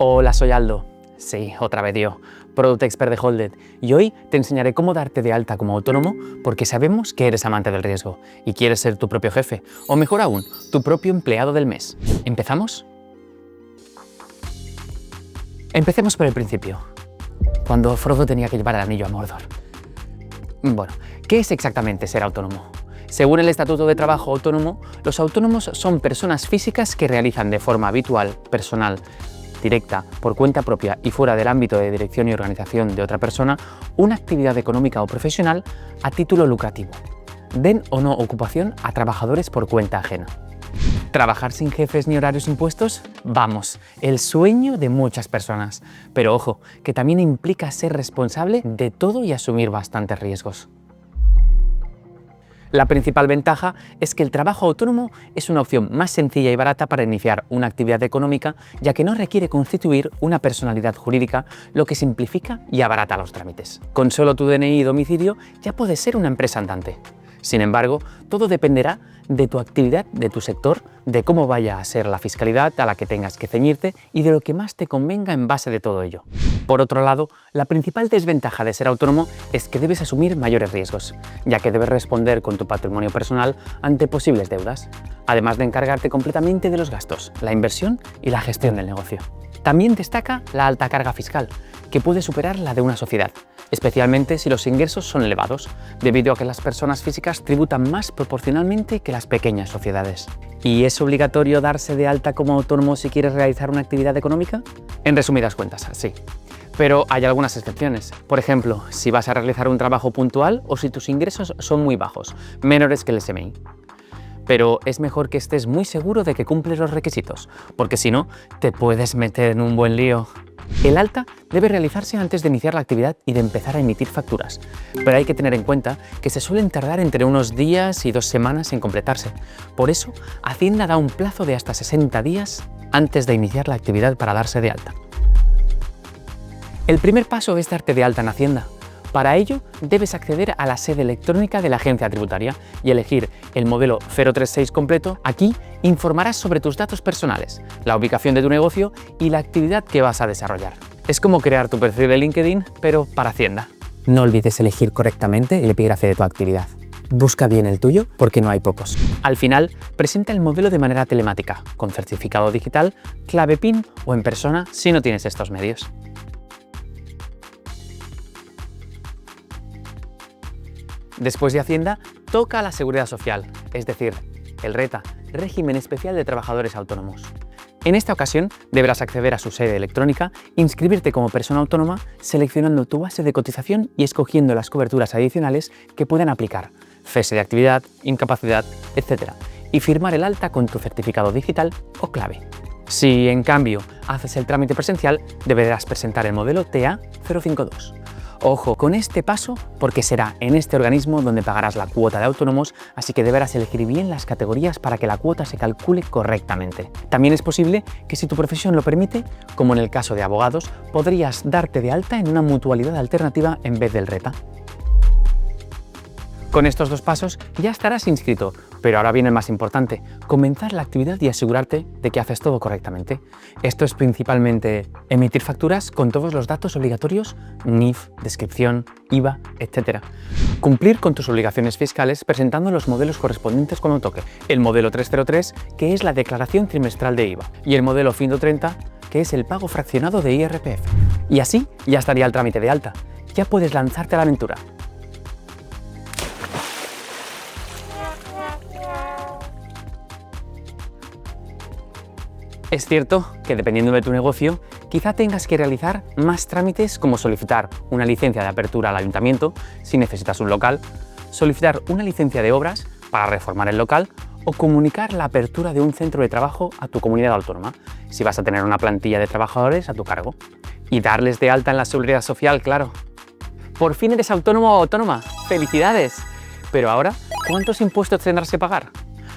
Hola, soy Aldo. Sí, otra vez yo, Product Expert de Holded, y hoy te enseñaré cómo darte de alta como autónomo porque sabemos que eres amante del riesgo y quieres ser tu propio jefe, o mejor aún, tu propio empleado del mes. ¿Empezamos? Empecemos por el principio, cuando Frodo tenía que llevar el anillo a Mordor. Bueno, ¿qué es exactamente ser autónomo? Según el Estatuto de Trabajo Autónomo, los autónomos son personas físicas que realizan de forma habitual, personal, directa, por cuenta propia y fuera del ámbito de dirección y organización de otra persona, una actividad económica o profesional a título lucrativo. Den o no ocupación a trabajadores por cuenta ajena. ¿Trabajar sin jefes ni horarios impuestos? Vamos, el sueño de muchas personas. Pero ojo, que también implica ser responsable de todo y asumir bastantes riesgos. La principal ventaja es que el trabajo autónomo es una opción más sencilla y barata para iniciar una actividad económica, ya que no requiere constituir una personalidad jurídica, lo que simplifica y abarata los trámites. Con solo tu DNI y domicilio ya puedes ser una empresa andante. Sin embargo, todo dependerá de tu actividad, de tu sector, de cómo vaya a ser la fiscalidad a la que tengas que ceñirte y de lo que más te convenga en base de todo ello. Por otro lado, la principal desventaja de ser autónomo es que debes asumir mayores riesgos, ya que debes responder con tu patrimonio personal ante posibles deudas, además de encargarte completamente de los gastos, la inversión y la gestión del negocio. También destaca la alta carga fiscal, que puede superar la de una sociedad, especialmente si los ingresos son elevados, debido a que las personas físicas tributan más proporcionalmente que las pequeñas sociedades. ¿Y es obligatorio darse de alta como autónomo si quieres realizar una actividad económica? En resumidas cuentas, sí. Pero hay algunas excepciones. Por ejemplo, si vas a realizar un trabajo puntual o si tus ingresos son muy bajos, menores que el SMI. Pero es mejor que estés muy seguro de que cumples los requisitos, porque si no, te puedes meter en un buen lío. El alta debe realizarse antes de iniciar la actividad y de empezar a emitir facturas, pero hay que tener en cuenta que se suelen tardar entre unos días y 2 semanas en completarse. Por eso, Hacienda da un plazo de hasta 60 días antes de iniciar la actividad para darse de alta. El primer paso es darte de alta en Hacienda. Para ello, debes acceder a la sede electrónica de la agencia tributaria y elegir el modelo 036 completo. Aquí informarás sobre tus datos personales, la ubicación de tu negocio y la actividad que vas a desarrollar. Es como crear tu perfil de LinkedIn, pero para Hacienda. No olvides elegir correctamente el epígrafe de tu actividad. Busca bien el tuyo porque no hay pocos. Al final, presenta el modelo de manera telemática, con certificado digital, clave PIN o en persona si no tienes estos medios. Después de Hacienda, toca la Seguridad Social, es decir, el RETA, Régimen Especial de Trabajadores Autónomos. En esta ocasión, deberás acceder a su sede electrónica, inscribirte como persona autónoma, seleccionando tu base de cotización y escogiendo las coberturas adicionales que puedan aplicar, cese de actividad, incapacidad, etc., y firmar el alta con tu certificado digital o clave. Si, en cambio, haces el trámite presencial, deberás presentar el modelo TA 052. Ojo con este paso porque será en este organismo donde pagarás la cuota de autónomos, así que deberás elegir bien las categorías para que la cuota se calcule correctamente. También es posible que si tu profesión lo permite, como en el caso de abogados, podrías darte de alta en una mutualidad alternativa en vez del RETA. Con estos 2 pasos ya estarás inscrito, pero ahora viene el más importante, comenzar la actividad y asegurarte de que haces todo correctamente. Esto es principalmente emitir facturas con todos los datos obligatorios, NIF, descripción, IVA, etc. Cumplir con tus obligaciones fiscales presentando los modelos correspondientes cuando toque. El modelo 303, que es la declaración trimestral de IVA, y el modelo 130, que es el pago fraccionado de IRPF. Y así ya estaría el trámite de alta. Ya puedes lanzarte a la aventura. Es cierto que dependiendo de tu negocio, quizá tengas que realizar más trámites como solicitar una licencia de apertura al ayuntamiento si necesitas un local, solicitar una licencia de obras para reformar el local o comunicar la apertura de un centro de trabajo a tu comunidad autónoma si vas a tener una plantilla de trabajadores a tu cargo. Y darles de alta en la Seguridad Social, claro. ¡Por fin eres autónomo o autónoma! ¡Felicidades! Pero ahora, ¿cuántos impuestos tendrás que pagar?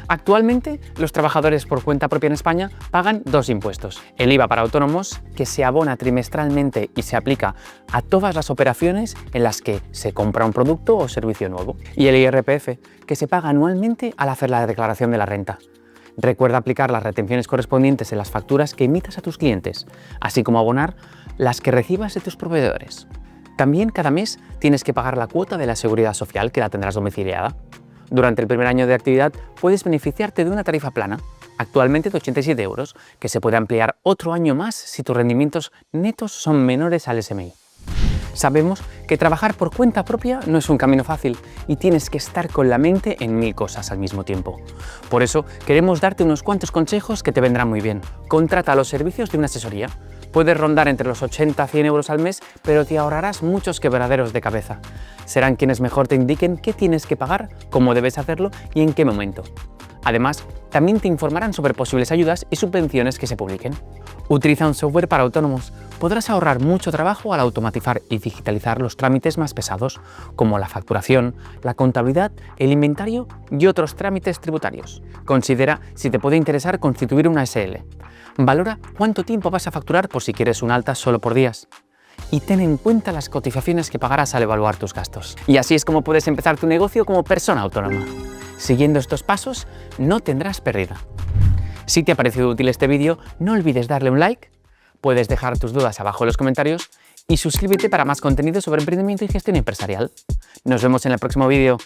Actualmente, los trabajadores por cuenta propia en España pagan 2 impuestos. El IVA para autónomos, que se abona trimestralmente y se aplica a todas las operaciones en las que se compra un producto o servicio nuevo. Y el IRPF, que se paga anualmente al hacer la declaración de la renta. Recuerda aplicar las retenciones correspondientes en las facturas que emitas a tus clientes, así como abonar las que recibas de tus proveedores. También cada mes tienes que pagar la cuota de la Seguridad Social, que la tendrás domiciliada. Durante el primer año de actividad puedes beneficiarte de una tarifa plana, actualmente de 87 €, que se puede ampliar otro año más si tus rendimientos netos son menores al SMI. Sabemos que trabajar por cuenta propia no es un camino fácil y tienes que estar con la mente en 1000 cosas al mismo tiempo. Por eso queremos darte unos cuantos consejos que te vendrán muy bien. Contrata los servicios de una asesoría. Puedes rondar entre los 80 a 100 € al mes, pero te ahorrarás muchos quebraderos de cabeza. Serán quienes mejor te indiquen qué tienes que pagar, cómo debes hacerlo y en qué momento. Además, también te informarán sobre posibles ayudas y subvenciones que se publiquen. Utiliza un software para autónomos. Podrás ahorrar mucho trabajo al automatizar y digitalizar los trámites más pesados, como la facturación, la contabilidad, el inventario y otros trámites tributarios. Considera si te puede interesar constituir una SL. Valora cuánto tiempo vas a facturar por si quieres un alta solo por días. Y ten en cuenta las cotizaciones que pagarás al evaluar tus gastos. Y así es como puedes empezar tu negocio como persona autónoma. Siguiendo estos pasos, no tendrás pérdida. Si te ha parecido útil este vídeo, no olvides darle un like, puedes dejar tus dudas abajo en los comentarios y suscríbete para más contenido sobre emprendimiento y gestión empresarial. Nos vemos en el próximo vídeo.